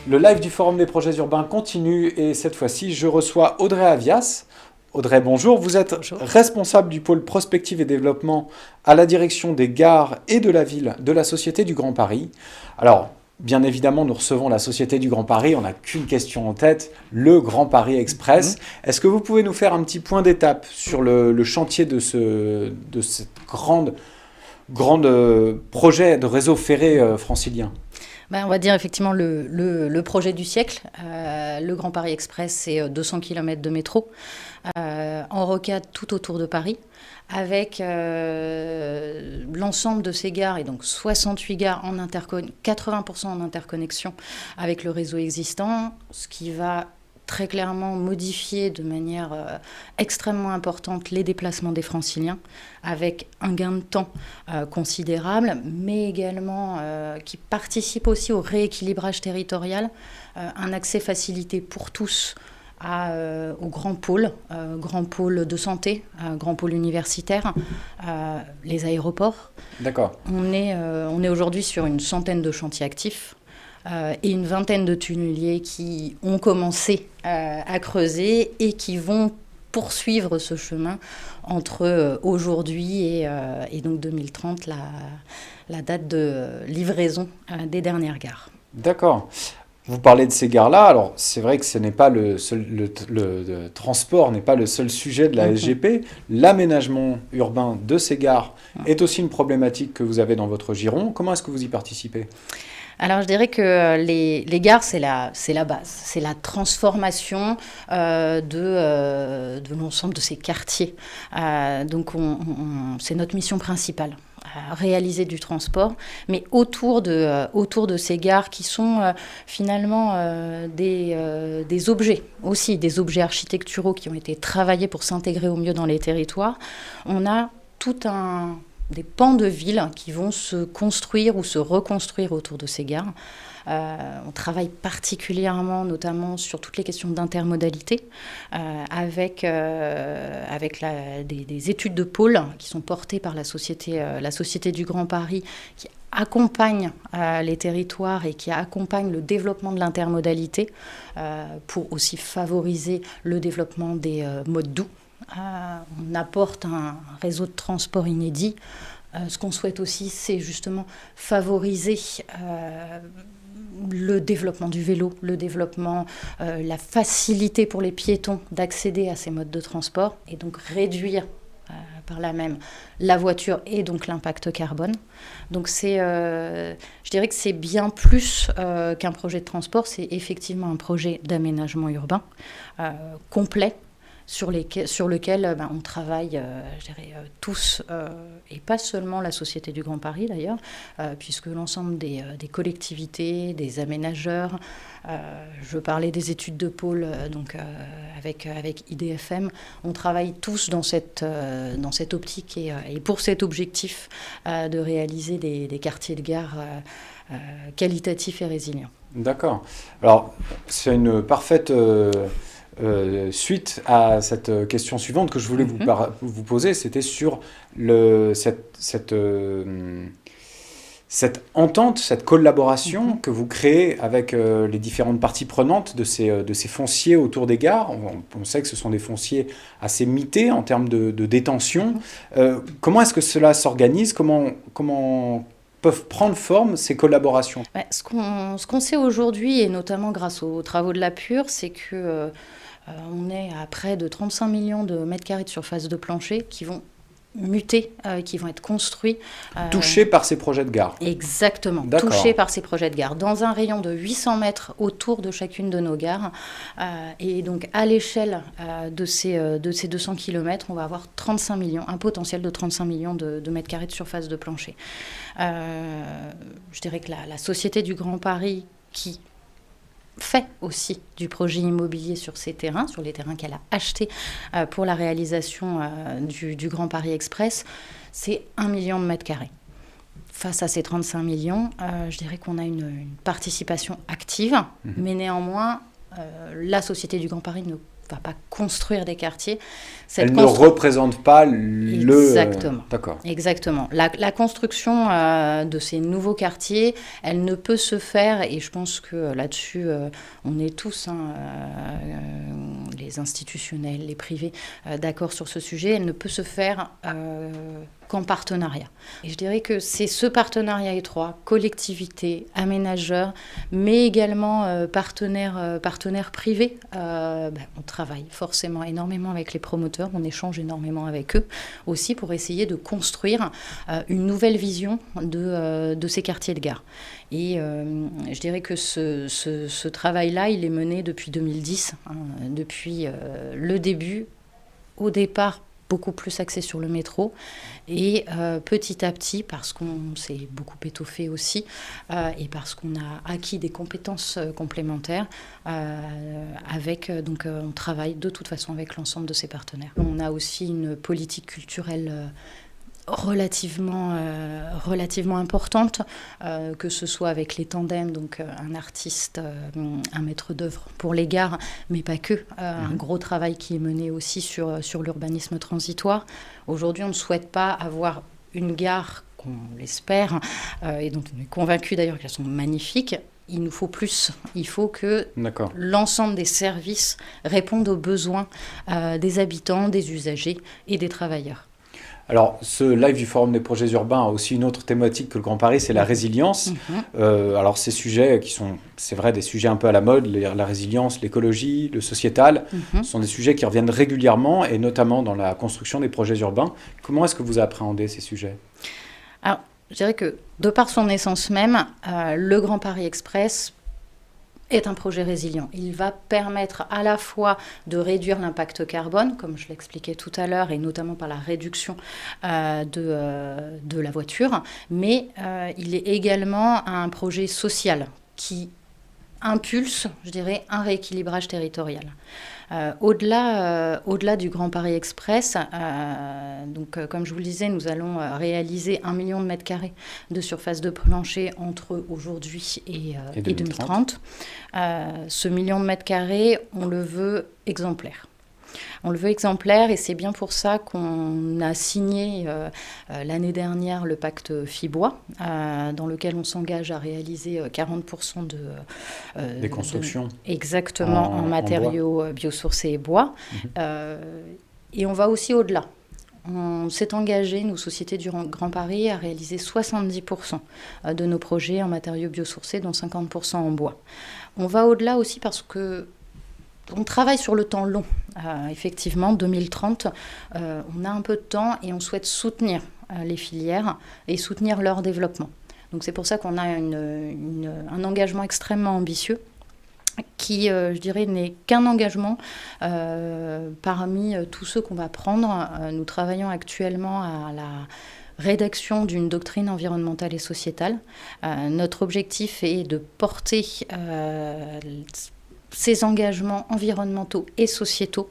Le live du Forum des projets urbains continue et cette fois-ci, je reçois Audrey Avias. Audrey, bonjour. Vous êtes Bonjour. responsable du pôle prospective et développement à la direction des gares et de la ville de la Société du Grand Paris. Alors, bien évidemment, nous recevons la Société du Grand Paris. On n'a qu'une question en tête, le Grand Paris Express. Est-ce que vous pouvez nous faire un petit point d'étape sur le chantier de ce grande projet de réseau ferré francilien? On va dire effectivement le projet du siècle. Le Grand Paris Express, c'est 200 km de métro en rocade tout autour de Paris, avec l'ensemble de ces gares, et donc 68 gares 80% en interconnexion avec le réseau existant, ce qui va très clairement modifier de manière extrêmement importante les déplacements des franciliens, avec un gain de temps considérable, mais également qui participe aussi au rééquilibrage territorial, un accès facilité pour tous aux grands pôles de santé, grands pôles universitaires, les aéroports. D'accord. On est aujourd'hui sur une centaine de chantiers actifs. Et une vingtaine de tunneliers qui ont commencé à creuser et qui vont poursuivre ce chemin entre aujourd'hui et donc 2030, la date de livraison des dernières gares. D'accord. Vous parlez de ces gares-là. Alors, c'est vrai que ce n'est pas le transport n'est pas le seul sujet de la SGP. L'aménagement urbain de ces gares est aussi une problématique que vous avez dans votre giron. Comment est-ce que vous y participez ? Alors, je dirais que les gares, c'est la base. C'est la transformation de l'ensemble de ces quartiers. Donc, c'est notre mission principale. Réaliser du transport, mais autour de ces gares qui sont finalement des objets, aussi des objets architecturaux qui ont été travaillés pour s'intégrer au mieux dans les territoires. On a des pans de ville qui vont se construire ou se reconstruire autour de ces gares. On travaille particulièrement, notamment, sur toutes les questions d'intermodalité, avec des études de pôle qui sont portées par la Société du Grand Paris, qui accompagne les territoires et qui accompagne le développement de l'intermodalité pour aussi favoriser le développement des modes doux. On apporte un réseau de transport inédit. Ce qu'on souhaite aussi, c'est justement favoriser le développement du vélo, le développement, la facilité pour les piétons d'accéder à ces modes de transport et donc réduire par là même la voiture et donc l'impact carbone. Donc je dirais que c'est bien plus qu'un projet de transport, c'est effectivement un projet d'aménagement urbain complet, sur lequel on travaille, je dirais, tous, et pas seulement la Société du Grand Paris d'ailleurs, puisque l'ensemble des collectivités, des aménageurs, je parlais des études de pôle, avec IDFM, on travaille tous dans cette optique et pour cet objectif de réaliser des quartiers de gare qualitatifs et résilients. D'accord. Alors, c'est une parfaite suite à cette question suivante que je voulais vous poser, c'était sur cette entente, cette collaboration que vous créez avec les différentes parties prenantes de ces fonciers autour des gares. On sait que ce sont des fonciers assez mités en termes de détention. Comment est-ce que cela s'organise ? Comment peuvent prendre forme ces collaborations ? Ce qu'on sait aujourd'hui, et notamment grâce aux travaux de la PUR, c'est que on est à près de 35 millions de mètres carrés de surface de plancher qui vont muter, qui vont être construits. Touchés par ces projets de gare. Exactement, D'accord. Touchés par ces projets de gare, dans un rayon de 800 mètres autour de chacune de nos gares. Et donc, à l'échelle de ces 200 km, on va avoir 35 millions, un potentiel de 35 millions de mètres carrés de surface de plancher. Je dirais que la Société du Grand Paris, qui fait aussi du projet immobilier sur ces terrains, sur les terrains qu'elle a achetés pour la réalisation du Grand Paris Express, c'est 1 million de mètres carrés. Face à ces 35 millions, je dirais qu'on a une participation active, mais néanmoins, la Société du Grand Paris ne va pas construire des quartiers. Elle ne représente pas le... Exactement. D'accord. Exactement. La construction de ces nouveaux quartiers, elle ne peut se faire, et je pense que là-dessus, on est tous, les institutionnels, les privés, d'accord sur ce sujet, elle ne peut se faire qu'en partenariat. Et je dirais que c'est ce partenariat étroit, collectivité, aménageurs, mais également partenaires privés. On travaille forcément énormément avec les promoteurs, on échange énormément avec eux aussi pour essayer de construire une nouvelle vision de ces quartiers de gare. Et je dirais que ce travail-là, il est mené depuis 2010, depuis le début, au départ, beaucoup plus axé sur le métro et petit à petit, parce qu'on s'est beaucoup étoffé aussi et parce qu'on a acquis des compétences complémentaires on travaille de toute façon avec l'ensemble de ces partenaires. On a aussi une politique culturelle relativement importante, que ce soit avec les tandems, donc un artiste, un maître d'œuvre pour les gares, mais pas que, un gros travail qui est mené aussi sur l'urbanisme transitoire. Aujourd'hui, on ne souhaite pas avoir une gare, qu'on l'espère, et dont on est convaincu d'ailleurs qu'elles sont magnifiques. Il nous faut plus. Il faut que l'ensemble des services répondent aux besoins des habitants, des usagers et des travailleurs. Alors, ce live du Forum des projets urbains a aussi une autre thématique que le Grand Paris, c'est la résilience. Alors, ces sujets qui sont, c'est vrai, des sujets un peu à la mode, la résilience, l'écologie, le sociétal, sont des sujets qui reviennent régulièrement, et notamment dans la construction des projets urbains. Comment est-ce que vous appréhendez ces sujets ? Alors, je dirais que, de par son essence même, le Grand Paris Express est un projet résilient. Il va permettre à la fois de réduire l'impact carbone, comme je l'expliquais tout à l'heure, et notamment par la réduction de la voiture, mais il est également un projet social qui impulse, je dirais, un rééquilibrage territorial. Au-delà du Grand Paris Express, comme je vous le disais, nous allons réaliser 1 million de mètres carrés de surface de plancher entre aujourd'hui et 2030. Ce million de mètres carrés, on le veut exemplaire. On le veut exemplaire, et c'est bien pour ça qu'on a signé l'année dernière le pacte FIBois, dans lequel on s'engage à réaliser 40% des constructions. Exactement, en matériaux biosourcés et bois. Et on va aussi au-delà. On s'est engagé, nous, Société du Grand Paris, à réaliser 70% de nos projets en matériaux biosourcés, dont 50% en bois. On va au-delà aussi parce que on travaille sur le temps long. Effectivement, 2030, on a un peu de temps et on souhaite soutenir les filières et soutenir leur développement. Donc c'est pour ça qu'on a un engagement extrêmement ambitieux qui, je dirais, n'est qu'un engagement parmi tous ceux qu'on va prendre. Nous travaillons actuellement à la rédaction d'une doctrine environnementale et sociétale. Notre objectif est de porter ces engagements environnementaux et sociétaux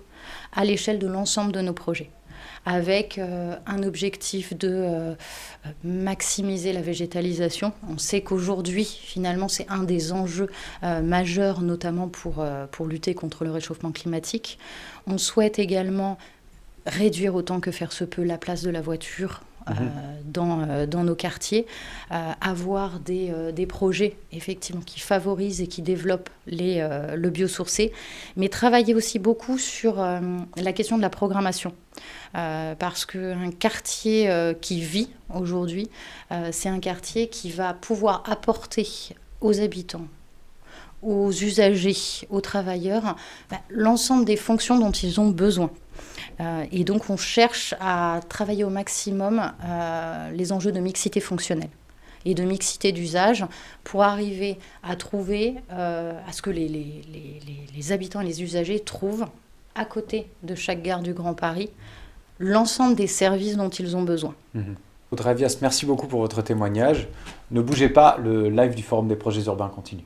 à l'échelle de l'ensemble de nos projets, avec un objectif de maximiser la végétalisation. On sait qu'aujourd'hui, finalement, c'est un des enjeux majeurs, notamment pour lutter contre le réchauffement climatique. On souhaite également réduire autant que faire se peut la place de la voiture dans nos quartiers, avoir des projets effectivement qui favorisent et qui développent le biosourcé, mais travailler aussi beaucoup sur la question de la programmation. Parce qu'un quartier qui vit aujourd'hui, c'est un quartier qui va pouvoir apporter aux habitants, aux usagers, aux travailleurs, l'ensemble des fonctions dont ils ont besoin. Et donc, on cherche à travailler au maximum les enjeux de mixité fonctionnelle et de mixité d'usage pour arriver à trouver, à ce que les habitants et les usagers trouvent, à côté de chaque gare du Grand Paris, l'ensemble des services dont ils ont besoin. Audrey Avias, merci beaucoup pour votre témoignage. Ne bougez pas, le live du Forum des projets urbains continue.